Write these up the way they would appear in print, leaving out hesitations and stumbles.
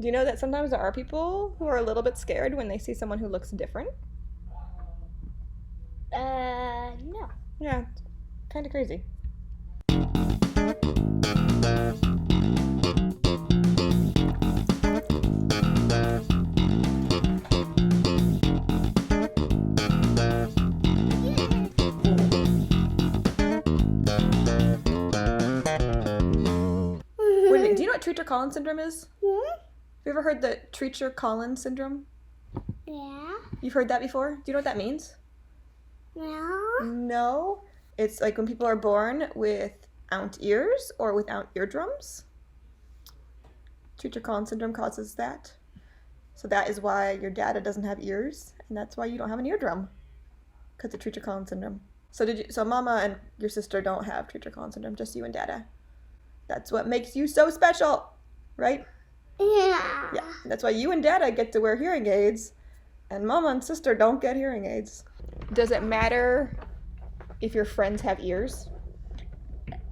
Do you know that sometimes there are people who are a little bit scared when they see someone who looks different? No. Yeah, it's kind of crazy. Do you know what Treacher Collins Syndrome is? Hmm? Have you ever heard the Treacher Collins Syndrome? Yeah. You've heard that before? Do you know what that means? No. No. It's like when people are born without ears or without eardrums. Treacher Collins Syndrome causes that. So that is why your dada doesn't have ears, and that's why you don't have an eardrum. Because of Treacher Collins Syndrome. So mama and your sister don't have Treacher Collins Syndrome, just you and dada. That's what makes you so special, right? Yeah. Yeah. That's why you and dada get to wear hearing aids, and mama and sister don't get hearing aids. Does it matter if your friends have ears?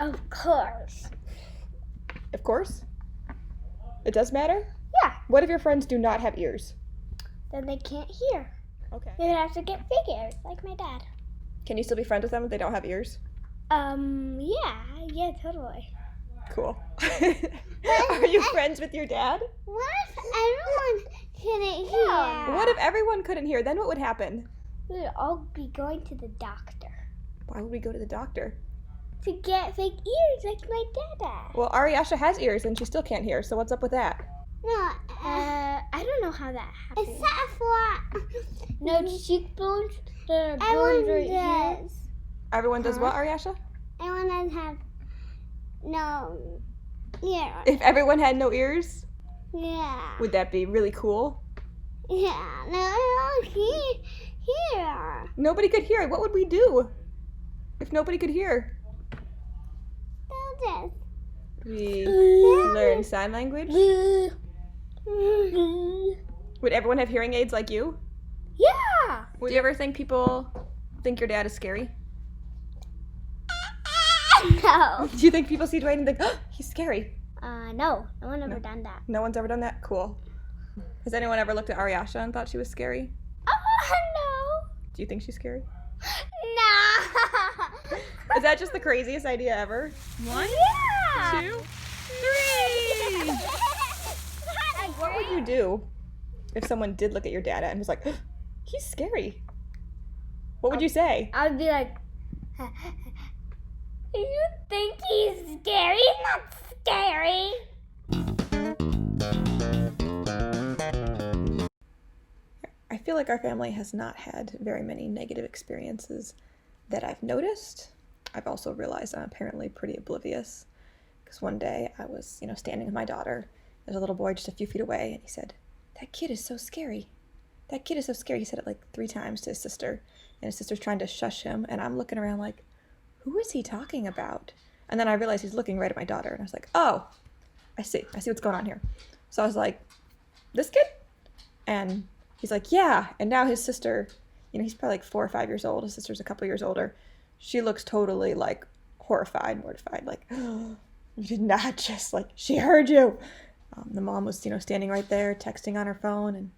Of course. Of course. It does matter? Yeah. What if your friends do not have ears? Then they can't hear. Okay. They would have to get fake ears, like my dad. Can you still be friends with them if they don't have ears? Yeah, totally. Cool. Are you friends with your dad? What if everyone couldn't hear? What if everyone couldn't hear? Then what would happen? We would all be going to the doctor Why would we go to the doctor? to get fake ears like my dada. Well, Ariasha has ears and she still can't hear, so what's up with that? No, I don't know how that happened. Except for no cheekbones. The bones right here. Everyone does what, Ariasha? Everyone does have no ears. If everyone had no ears, Yeah. would that be really cool? Yeah. No, I don't hear. Nobody could hear. What would we do if nobody could hear? They'll We learn sign language? just. Would everyone have hearing aids like you? Yeah. Would you ever think people think your dad is scary? No. Do you think people see Dwayne and think, oh, he's scary? No. No one ever done that. No one's ever done that? Cool. Has anyone ever looked at Ariasha and thought she was scary? Oh, Do you think she's scary? no. No. Is that just the craziest idea ever? 1, Yeah. 2, 3! What would you do if someone did look at your dada and was like, he's scary? What would you say? I would be like, you think he's scary? He's not scary. I feel like our family has not had very many negative experiences that I've noticed. I've also realized I'm apparently pretty oblivious, because one day I was, standing with my daughter. There's a little boy just a few feet away, and he said, "That kid is so scary. That kid is so scary." He said it like 3 times to his sister, and his sister's trying to shush him, and I'm looking around like, who is he talking about? And then I realized he's looking right at my daughter, and I was like, oh, I see what's going on here. So I was like, this kid? And he's like, yeah. And now his sister, he's probably like 4 or 5 years old. His sister's a couple years older. She looks totally like horrified, mortified, like, oh, you did not just, like, she heard you. The mom was, standing right there texting on her phone, and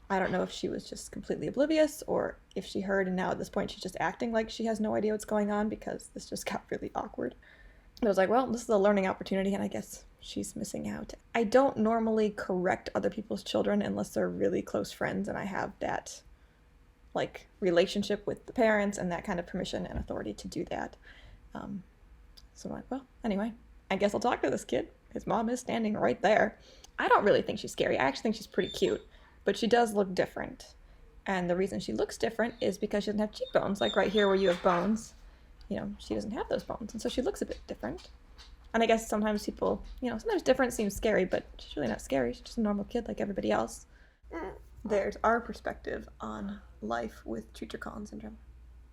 I don't know if she was just completely oblivious or if she heard, and now at this point she's just acting like she has no idea what's going on because this just got really awkward. And I was like, well, this is a learning opportunity, and I guess she's missing out. I don't normally correct other people's children unless they're really close friends and I have that, like, relationship with the parents and that kind of permission and authority to do that. So I'm like, well, anyway, I guess I'll talk to this kid. His mom is standing right there. I don't really think she's scary. I actually think she's pretty cute, but she does look different. And the reason she looks different is because she doesn't have cheekbones, like right here where you have bones. She doesn't have those bones, and so she looks a bit different. And I guess sometimes people, sometimes different seems scary, but she's really not scary. She's just a normal kid like everybody else. There's our perspective on life with Treacher Collins Syndrome.